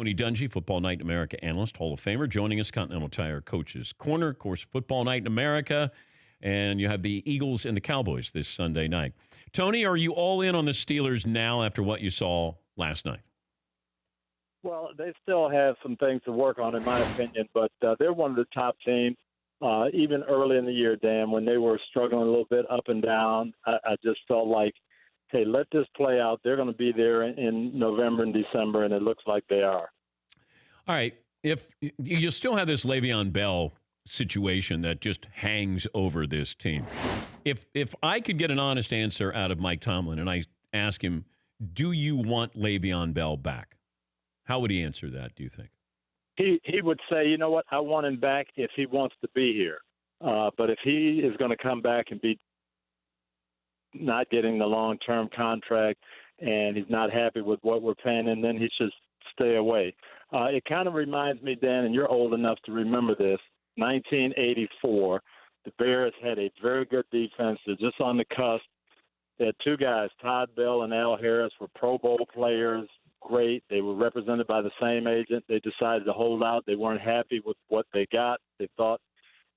Tony Dungy, Football Night in America analyst, Hall of Famer, joining us, Continental Tire Coaches Corner. Of course, Football Night in America, and you have the Eagles and the Cowboys this Sunday night. Tony, are you all in on the Steelers now after what you saw last night? Well, they still have some things to work on, in my opinion, but they're one of the top teams. Even early in the year, Dan, when they were struggling a little bit up and down, I just felt like, hey, let this play out. They're going to be there in November and December, and it looks like they are. All right. If you still have this Le'Veon Bell situation that just hangs over this team, if I could get an honest answer out of Mike Tomlin and I ask him, do you want Le'Veon Bell back? How would he answer that, do you think? He would say, you know what, I want him back if he wants to be here. But if he is going to come back and be not getting the long-term contract and he's not happy with what we're paying him, then he should stay away. It kind of reminds me, Dan, and you're old enough to remember this, 1984, the Bears had a very good defense. They're just on the cusp. They had two guys, Todd Bell and Al Harris, were Pro Bowl players. Great. They were represented by the same agent. They decided to hold out. They weren't happy with what they got. They thought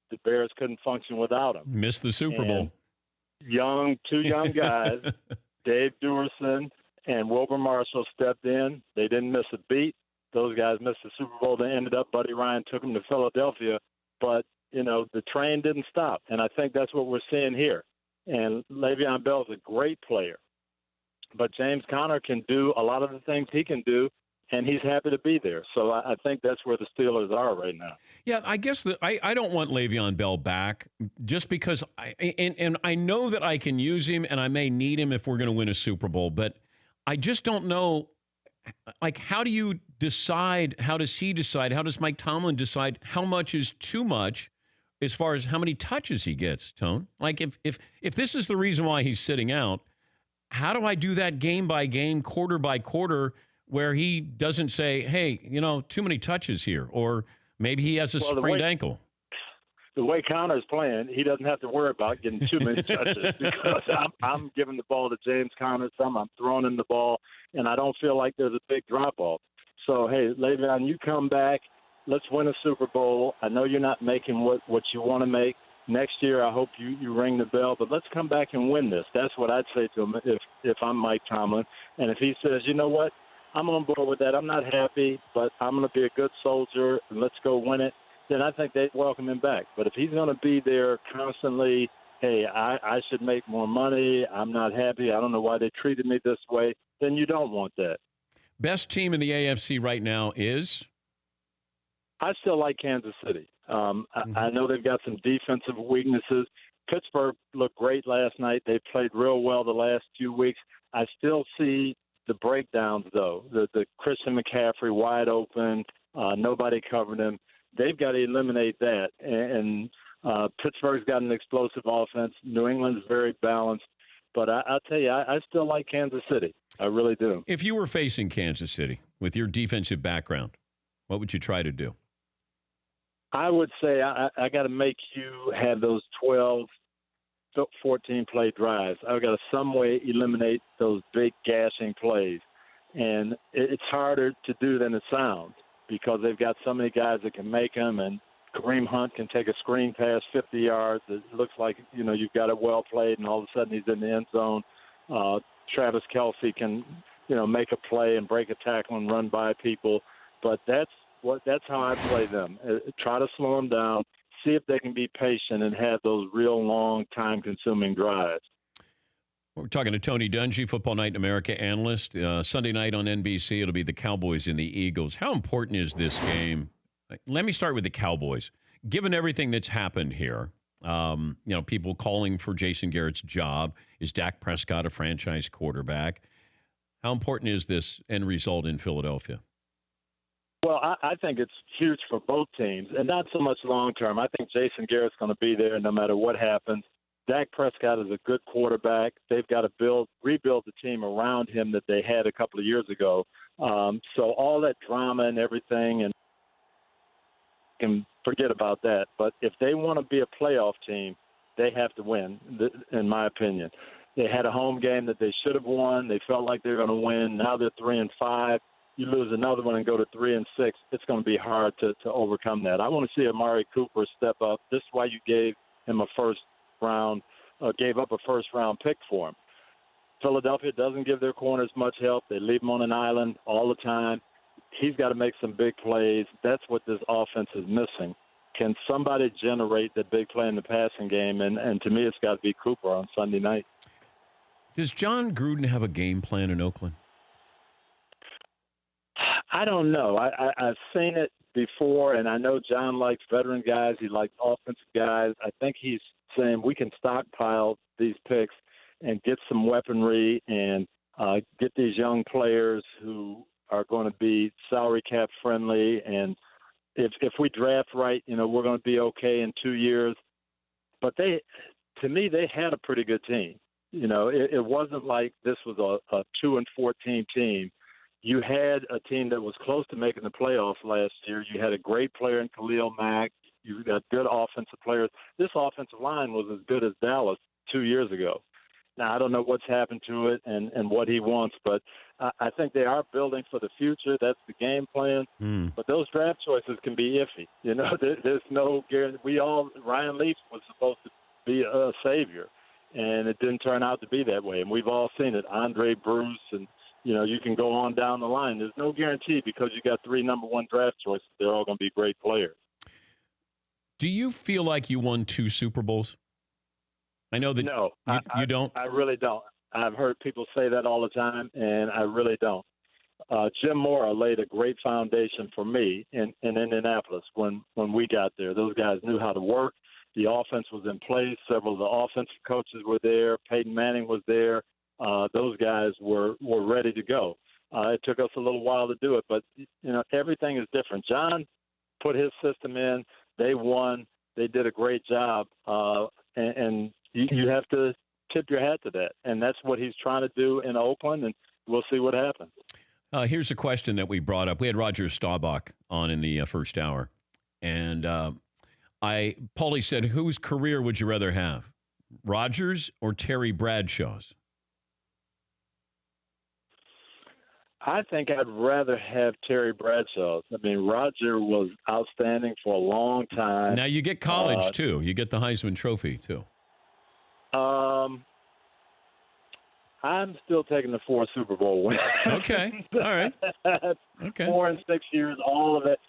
the Bears couldn't function without them. Missed the Super Bowl. Two young guys, Dave Duerson and Wilbur Marshall, stepped in. They didn't miss a beat. Those guys missed the Super Bowl. They ended up, Buddy Ryan took them to Philadelphia. But, the train didn't stop. And I think that's what we're seeing here. And Le'Veon Bell is a great player. But James Conner can do a lot of the things he can do, and he's happy to be there. So I think that's where the Steelers are right now. Yeah, I guess I don't want Le'Veon Bell back just because I know that I can use him and I may need him if we're going to win a Super Bowl, but I just don't know, like, how do you decide, how does he decide, how does Mike Tomlin decide how much is too much as far as how many touches he gets, Tone? Like, if this is the reason why he's sitting out, how do I do that game by game, quarter by quarter, where he doesn't say, hey, too many touches here, or maybe he has a sprained ankle? The way Connor's playing, he doesn't have to worry about getting too many touches because I'm giving the ball to James Conner some, I'm throwing him the ball, and I don't feel like there's a big drop-off. So, hey, Le'Veon, you come back. Let's win a Super Bowl. I know you're not making what you want to make. Next year, I hope you ring the bell, but let's come back and win this. That's what I'd say to him if I'm Mike Tomlin. And if he says, you know what, I'm on board with that. I'm not happy, but I'm going to be a good soldier, and let's go win it, then I think they'd welcome him back. But if he's going to be there constantly, hey, I should make more money, I'm not happy, I don't know why they treated me this way, then you don't want that. Best team in the AFC right now is? I still like Kansas City. I know they've got some defensive weaknesses. Pittsburgh looked great last night. They played real well the last few weeks. I still see the breakdowns, though. The Christian McCaffrey wide open, nobody covered him. They've got to eliminate that. And Pittsburgh's got an explosive offense. New England's very balanced. But I'll tell you, I still like Kansas City. I really do. If you were facing Kansas City with your defensive background, what would you try to do? I would say I got to make you have those 12, 14-play drives. I've got to some way eliminate those big gashing plays. And it's harder to do than it sounds because they've got so many guys that can make them, and Kareem Hunt can take a screen pass 50 yards. It looks like, you've got it well played, and all of a sudden he's in the end zone. Travis Kelce can, make a play and break a tackle and run by people. But that's how I play them. Try to slow them down, see if they can be patient and have those real long, time-consuming drives. We're talking to Tony Dungy, Football Night in America analyst. Sunday night on NBC, it'll be the Cowboys and the Eagles. How important is this game? Let me start with the Cowboys. Given everything that's happened here, people calling for Jason Garrett's job, is Dak Prescott a franchise quarterback? How important is this end result in Philadelphia? Well, I think it's huge for both teams, and not so much long-term. I think Jason Garrett's going to be there no matter what happens. Dak Prescott is a good quarterback. They've got to rebuild the team around him that they had a couple of years ago. So all that drama and everything, and can forget about that. But if they want to be a playoff team, they have to win, in my opinion. They had a home game that they should have won. They felt like they were going to win. Now they're 3-5. you lose another one and go to 3-6, it's going to be hard to overcome that. I want to see Amari Cooper step up. This is why you gave him gave up a first-round pick for him. Philadelphia doesn't give their corners much help. They leave him on an island all the time. He's got to make some big plays. That's what this offense is missing. Can somebody generate the big play in the passing game? And to me, it's got to be Cooper on Sunday night. Does John Gruden have a game plan in Oakland? I don't know. I've seen it before, and I know John likes veteran guys. He likes offensive guys. I think he's saying we can stockpile these picks and get some weaponry and get these young players who are going to be salary cap friendly. And if we draft right, we're going to be okay in 2 years. But to me, they had a pretty good team. It wasn't like this was a 2-14 team. You had a team that was close to making the playoffs last year. You had a great player in Khalil Mack. You got good offensive players. This offensive line was as good as Dallas 2 years ago. Now, I don't know what's happened to it and what he wants, but I think they are building for the future. That's the game plan. But those draft choices can be iffy. There's no guarantee. Ryan Leaf was supposed to be a savior, and it didn't turn out to be that way. And we've all seen it. Andre Bruce, and you can go on down the line. There's no guarantee because you got 3 number 1 draft choices. They're all going to be great players. Do you feel like you won 2 Super Bowls? I know that no, you don't. I really don't. I've heard people say that all the time, and I really don't. Jim Mora laid a great foundation for me in Indianapolis when we got there. Those guys knew how to work. The offense was in place. Several of the offensive coaches were there. Peyton Manning was there. Those guys were ready to go. It took us a little while to do it, but everything is different. John put his system in. They won. They did a great job, and you have to tip your hat to that. And that's what he's trying to do in Oakland, and we'll see what happens. Here's a question that we brought up. We had Roger Staubach on in the first hour, and Paulie said, whose career would you rather have, Rodgers or Terry Bradshaw's? I think I'd rather have Terry Bradshaw's. I mean, Roger was outstanding for a long time. Now you get college, too. You get the Heisman Trophy, too. I'm still taking the 4 Super Bowl wins. Okay. All right. Okay. 4 and 6 years, all of it.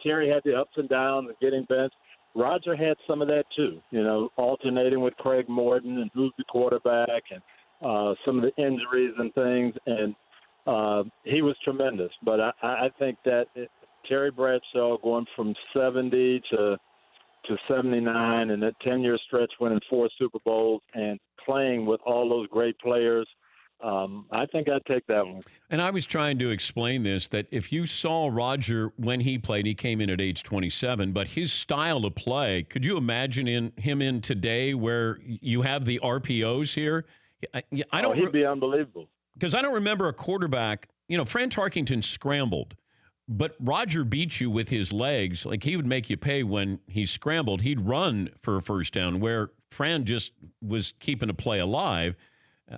Terry had the ups and downs of getting benched. Roger had some of that, too, alternating with Craig Morton and who's the quarterback and some of the injuries and things. And he was tremendous. But I think that Terry Bradshaw going from 70 to 79 and that 10-year stretch winning 4 Super Bowls and playing with all those great players, I think I'd take that one. And I was trying to explain this, that if you saw Roger when he played, he came in at age 27, but his style of play, could you imagine him in today where you have the RPOs here? I don't. He'd be unbelievable. Because I don't remember a quarterback, Fran Tarkington scrambled, but Roger beat you with his legs. Like, he would make you pay when he scrambled. He'd run for a first down where Fran just was keeping a play alive.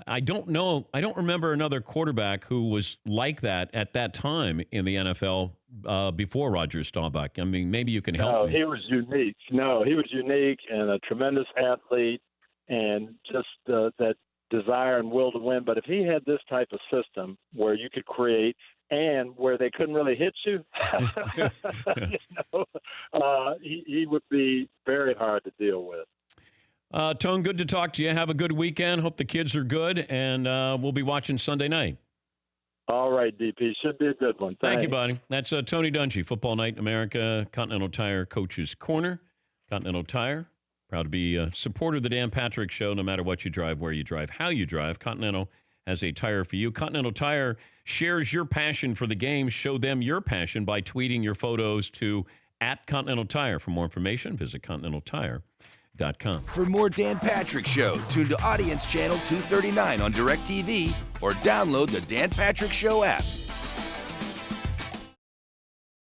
I don't know. I don't remember another quarterback who was like that at that time in the NFL before Roger Staubach. I mean, maybe you can help me. He was unique. No, he was unique and a tremendous athlete and just that desire and will to win. But if he had this type of system where you could create and where they couldn't really hit you, he would be very hard to deal with. Tone, good to talk to you. Have a good weekend. Hope the kids are good, and we'll be watching Sunday night. All right, DP. Should be a good one. Thank you, buddy. That's Tony Dungy, Football Night in America, Continental Tire Coach's Corner. Continental Tire, proud to be a supporter of the Dan Patrick Show, no matter what you drive, where you drive, how you drive. Continental has a tire for you. Continental Tire shares your passion for the game. Show them your passion by tweeting your photos to @Continental Tire. For more information, visit continentaltire.com. For more Dan Patrick Show, tune to Audience Channel 239 on DirecTV or download the Dan Patrick Show app.